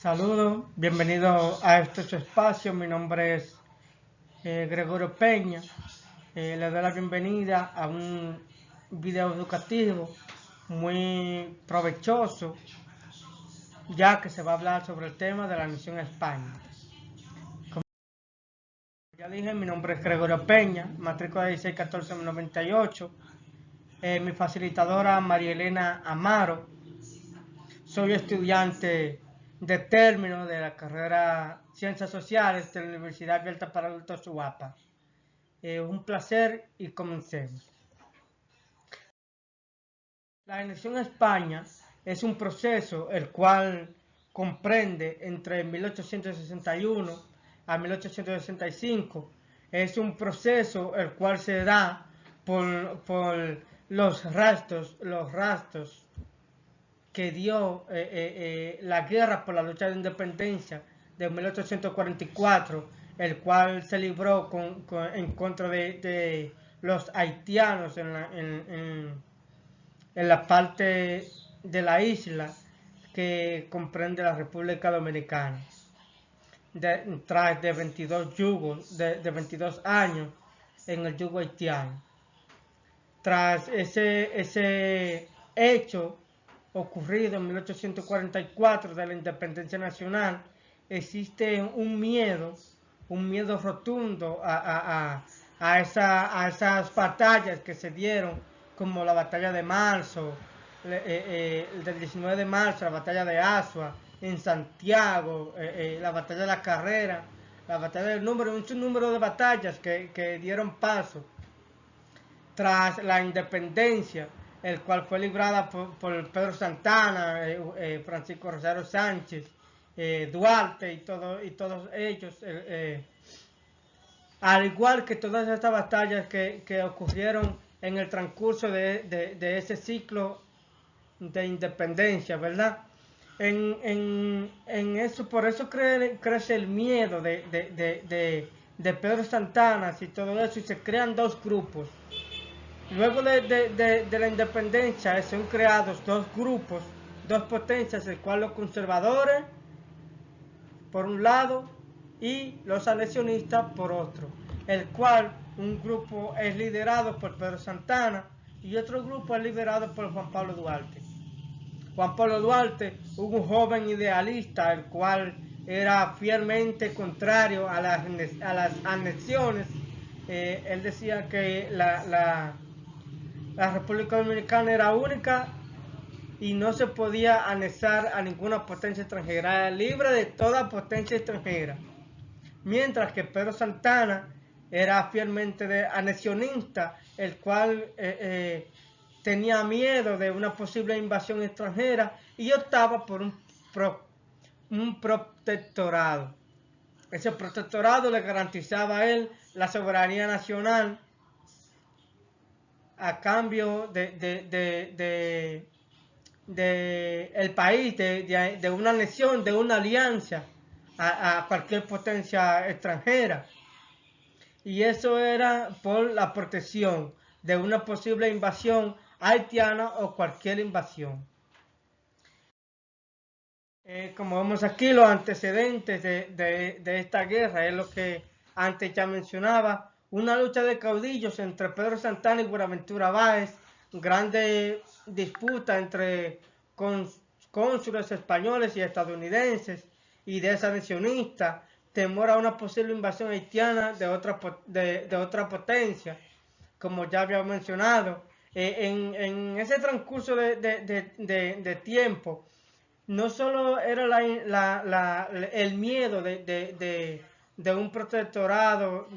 Saludos, bienvenido a este su espacio. Mi nombre es Gregorio Peña. Le doy la bienvenida a un video educativo muy provechoso, ya que se va a hablar sobre el tema de la nación España. Como ya dije, mi nombre es Gregorio Peña, matrícula 161498. Mi facilitadora María Elena Amaro. Soy estudiante de término de la carrera Ciencias Sociales de la Universidad Abierta para Adultos UAPA. Un placer y comencemos. La anexión a España es un proceso el cual comprende entre 1861 a 1865. Es un proceso el cual se da por los rastros que dio la guerra por la lucha de independencia de 1844, el cual se libró en contra de los haitianos en la parte de la isla que comprende la República Dominicana. Tras de 22 yugos, de 22 años en el yugo haitiano. Tras ese hecho ocurrido en 1844 de la independencia nacional, existe un miedo rotundo a esas batallas que se dieron, como la batalla de marzo, del 19 de marzo, la batalla de Azua, en Santiago, la batalla de la Carrera, la batalla del número, un sinnúmero de batallas que dieron paso tras la independencia, el cual fue librada por Pedro Santana, Francisco Rosario Sánchez, Duarte y todos ellos, al igual que todas estas batallas que ocurrieron en el transcurso de ese ciclo de independencia, ¿verdad? Eso, por eso crece el miedo de Pedro Santana y todo eso, y se crean dos grupos. Luego de la independencia se han creado dos grupos, dos potencias, el cual los conservadores por un lado y los anexionistas por otro, el cual un grupo es liderado por Pedro Santana y otro grupo es liderado por Juan Pablo Duarte. Juan Pablo Duarte, un joven idealista, el cual era fielmente contrario a las anexiones. Él decía que la República Dominicana era única y no se podía anexar a ninguna potencia extranjera, era libre de toda potencia extranjera. Mientras que Pedro Santana era fielmente anexionista, el cual tenía miedo de una posible invasión extranjera y optaba por un protectorado. Ese protectorado le garantizaba a él la soberanía nacional a cambio de el país, de una anexión, de una alianza a cualquier potencia extranjera. Y eso era por la protección de una posible invasión haitiana o cualquier invasión. Como vemos aquí, los antecedentes de esta guerra es lo que antes ya mencionaba. Una lucha de caudillos entre Pedro Santana y Buenaventura Báez, grande disputa entre cónsules españoles y estadounidenses y desanexionistas, temor a una posible invasión haitiana de otra potencia, como ya había mencionado. En ese transcurso de tiempo, no solo era el miedo de un protectorado,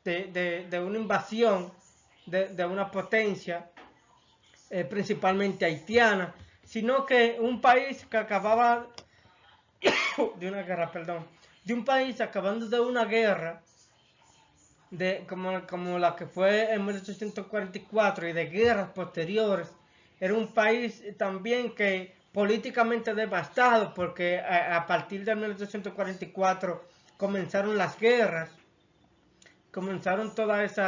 de una invasión de una potencia, principalmente haitiana, sino que un país que acababa de una guerra, de un país acabando de una guerra, como la que fue en 1844 y de guerras posteriores, era un país también que políticamente devastado, porque a partir de 1844 comenzaron las guerras, comenzaron todas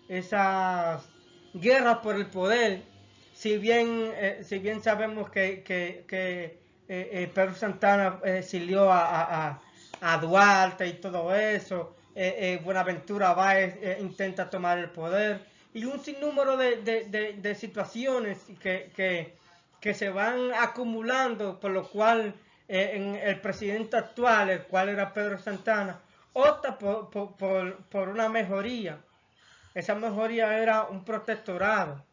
esas guerras por el poder. Si bien sabemos que Pedro Santana exilió a Duarte y todo eso. Buenaventura Báez intenta tomar el poder. Y un sinnúmero de situaciones que se van acumulando, por lo cual en el presidente actual, el cual era Pedro Santana, opta por una mejoría. Esa mejoría era un protectorado,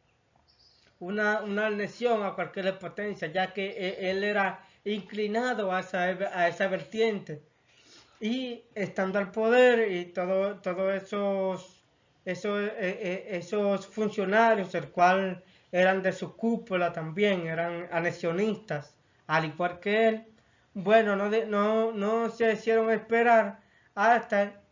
una anexión a cualquier potencia, ya que él era inclinado a esa vertiente. Y estando al poder y todos esos funcionarios, el cual eran de su cúpula también, eran anexionistas, al igual que él, bueno, no se hicieron esperar hasta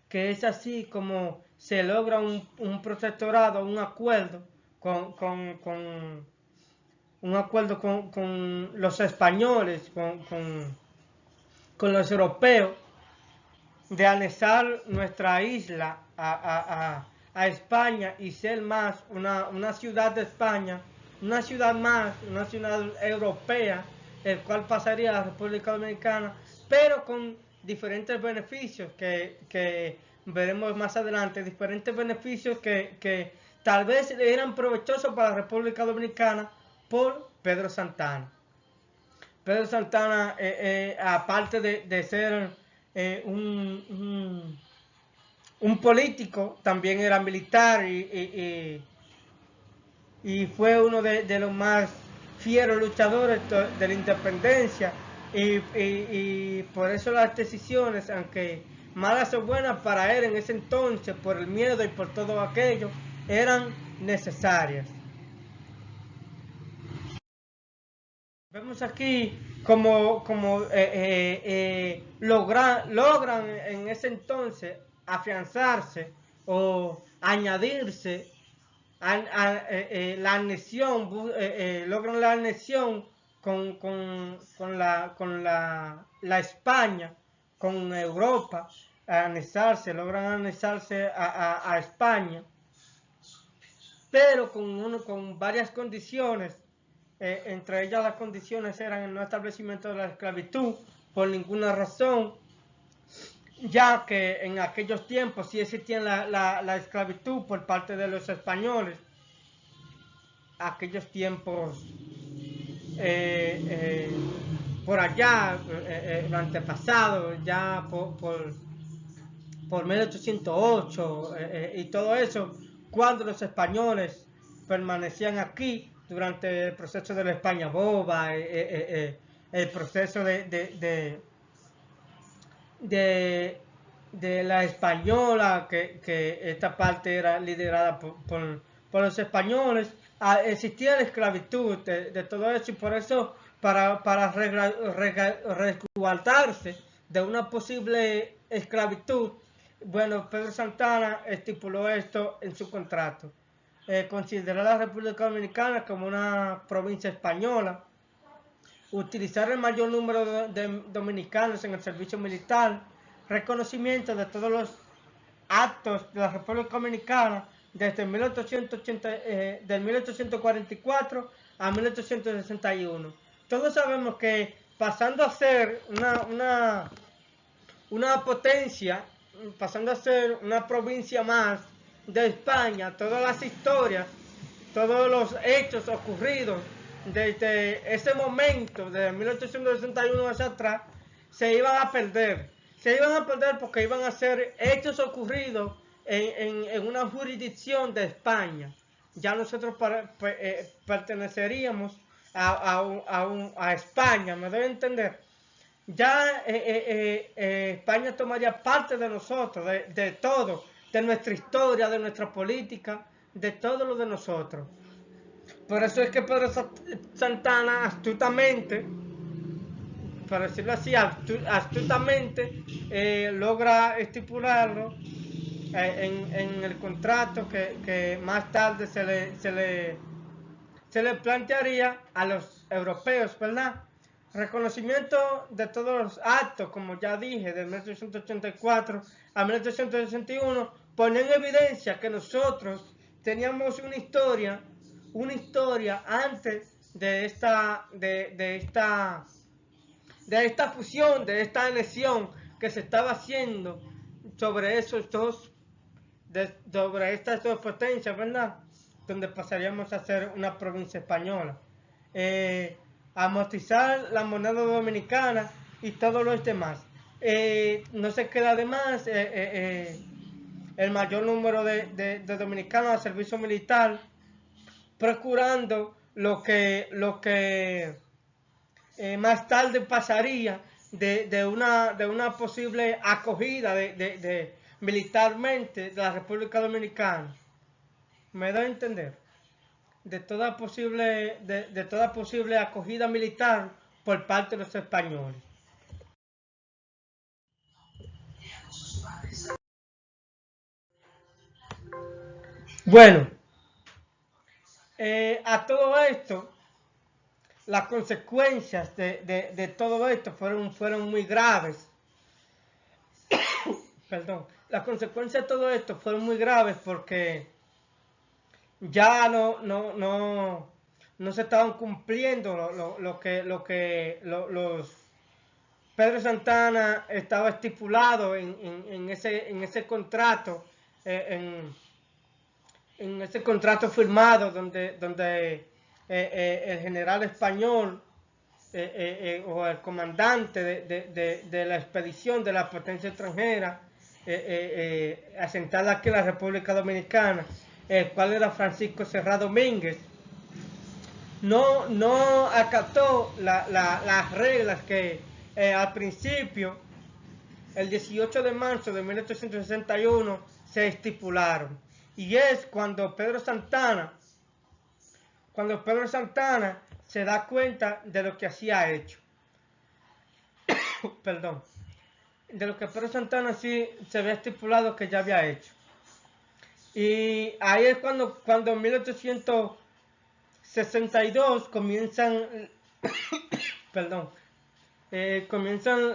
que es así como se logra un protectorado, un acuerdo con un acuerdo con los españoles, con los europeos, de anexar nuestra isla a España y ser más una ciudad de España, una ciudad más, una ciudad europea, el cual pasaría a la República Dominicana, pero con diferentes beneficios que veremos más adelante, diferentes beneficios que tal vez eran provechosos para la República Dominicana por Pedro Santana. Pedro Santana, aparte de ser un político, también era militar y fue uno de los más fieros luchadores de la independencia y por eso las decisiones, aunque malas o buenas para él en ese entonces, por el miedo y por todo aquello, eran necesarias. Vemos aquí como logran en ese entonces afianzarse o añadirse la anexión, logran la anexión la España, con Europa, logran anexarse a España, pero con varias condiciones. Entre ellas las condiciones eran el no establecimiento de la esclavitud por ninguna razón, ya que en aquellos tiempos sí existía la esclavitud por parte de los españoles. Aquellos tiempos por allá, el antepasado, ya por 1808 y todo eso, cuando los españoles permanecían aquí durante el proceso de la España boba, el proceso de la española, que esta parte era liderada por los españoles. Existía la esclavitud de todo eso, y por eso para resguardarse de una posible esclavitud, bueno, Pedro Santana estipuló esto en su contrato. Considerar a la República Dominicana como una provincia española, utilizar el mayor número de dominicanos en el servicio militar, reconocimiento de todos los actos de la República Dominicana desde 1844 a 1861. Todos sabemos que pasando a ser una potencia, pasando a ser una provincia más de España, todas las historias, todos los hechos ocurridos desde ese momento, desde 1861 hacia atrás, se iban a perder. Se iban a perder porque iban a ser hechos ocurridos en una jurisdicción de España. Ya nosotros perteneceríamos a España, ¿me debe entender? Ya España tomaría parte de nosotros, de todo, de nuestra historia, de nuestra política, de todo lo de nosotros. Por eso es que Pedro Santana astutamente, para decirlo así, astutamente logra estipularlo en el contrato que más tarde se le plantearía a los europeos, ¿verdad? Reconocimiento de todos los actos, como ya dije, de 1884 a 1861, pone en evidencia que nosotros teníamos una historia antes de esta fusión, de esta anexión que se estaba haciendo sobre sobre estas dos potencias, ¿verdad? Donde pasaríamos a ser una provincia española. Amortizar la moneda dominicana y todos los demás. No se queda de más el mayor número de dominicanos al servicio militar, procurando lo que más tarde pasaría de una posible acogida militarmente de la República Dominicana. ¿Me doy a entender? De toda posible acogida militar por parte de los españoles. Bueno, a todo esto, las consecuencias de todo esto fueron muy graves. Perdón, las consecuencias de todo esto fueron muy graves porque ya no se estaban cumpliendo los Pedro Santana estaba estipulado en ese contrato, en ese contrato firmado donde el general español o el comandante de la expedición de la potencia extranjera asentada aquí en la República Dominicana, el cual era Francisco Serra Domínguez, no acató las reglas que al principio, el 18 de marzo de 1861, se estipularon. Y es cuando Pedro Santana se da cuenta de lo que hacía hecho. Perdón. De lo que Pedro Santana sí se había estipulado que ya había hecho. Y ahí es cuando en 1862 comienzan, perdón, comienzan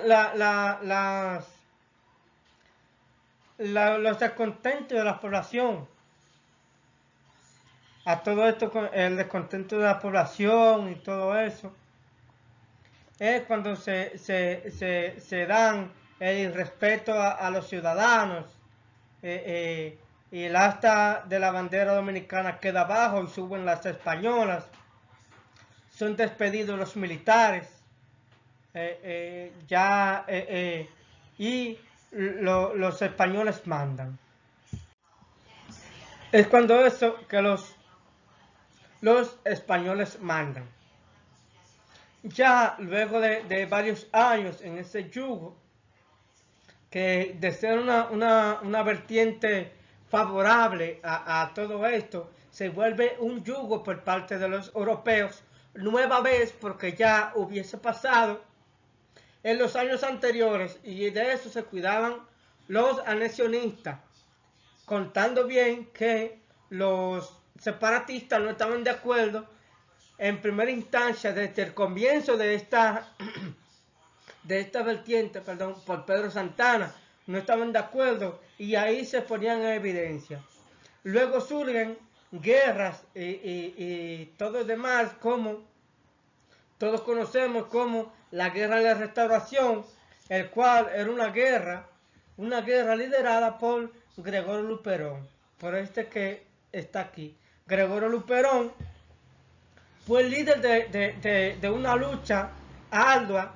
los descontentos de la población. A todo esto, el descontento de la población y todo eso, es cuando se dan el irrespeto a los ciudadanos, y el asta de la bandera dominicana queda abajo y suben las españolas, son despedidos los militares, y los españoles mandan. Es cuando eso que los españoles mandan. Ya luego de varios años en ese yugo, que de ser una vertiente favorable a todo esto, se vuelve un yugo por parte de los europeos, nueva vez, porque ya hubiese pasado en los años anteriores, y de eso se cuidaban los anexionistas, contando bien que los separatistas no estaban de acuerdo en primera instancia desde el comienzo de esta vertiente, perdón, por Pedro Santana, no estaban de acuerdo y ahí se ponían en evidencia. Luego surgen guerras y todo lo demás, como todos conocemos como la guerra de la Restauración, el cual era una guerra liderada por Gregorio Luperón, por este que está aquí. Gregorio Luperón fue el líder de una lucha ardua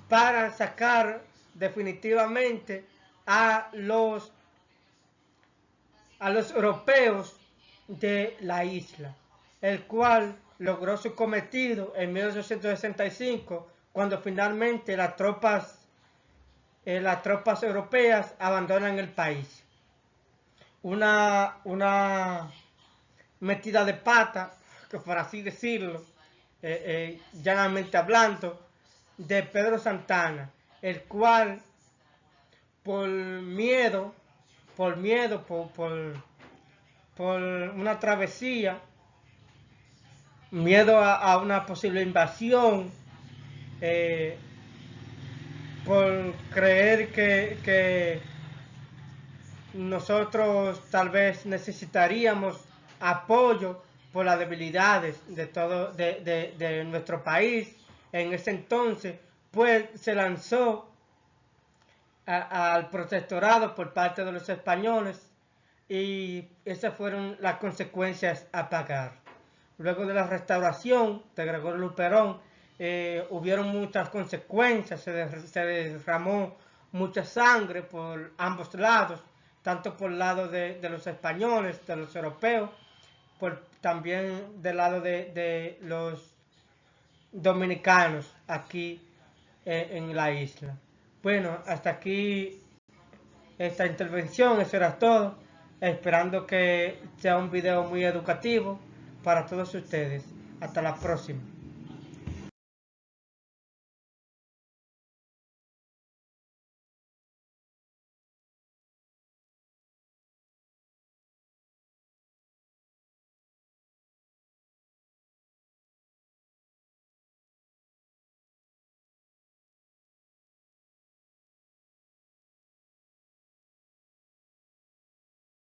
para sacar definitivamente a los europeos de la isla, el cual logró su cometido en 1865, cuando finalmente las tropas europeas abandonan el país. Una metida de pata, que por así decirlo, llanamente hablando, de Pedro Santana, el cual por miedo, por una travesía, miedo a una posible invasión, por creer que nosotros tal vez necesitaríamos apoyo por las debilidades de todo de nuestro país en ese entonces, pues se lanzó al protectorado por parte de los españoles y esas fueron las consecuencias a pagar. Luego de la restauración de Gregorio Luperón, hubieron muchas consecuencias, se derramó mucha sangre por ambos lados, tanto por el lado de los españoles, de los europeos, también del lado de los dominicanos aquí en la isla. Bueno, hasta aquí esta intervención, eso era todo, esperando que sea un video muy educativo para todos ustedes. Hasta la próxima.